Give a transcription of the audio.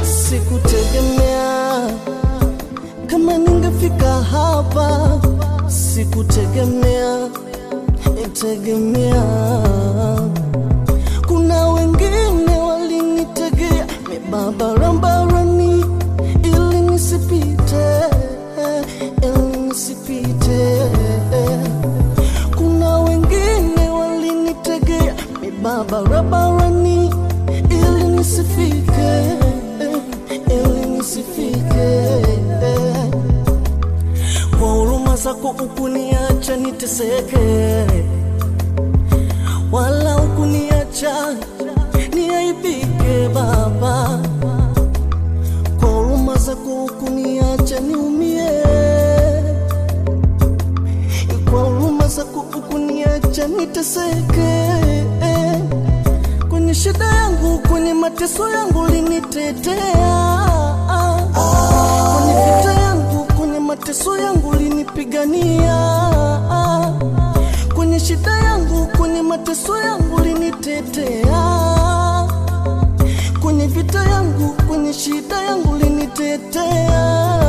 Sikutegemea kama ningefika hapa, sikutegemea, tegemea. Kuna wengine walinitegea barabarani ili nisipite, Kuna wengine walinitegea barabarani ili nisifike, Kwa huruma zako ukuniacha niteseke, wala ukuniacha niaibike Baba. Kwa huruma zako ukuniacha niumie, kwa huruma zako ukuniacha niteseke. Kwenye shida yangu, kwenye mateso yangu linitetea, kwenye vita yangu, kwenye mateso yangu linipigania, kwenye shida yangu, kwenye mateso yangu linitetea, kwenye vita yangu, kwenye shida yangu linitetea.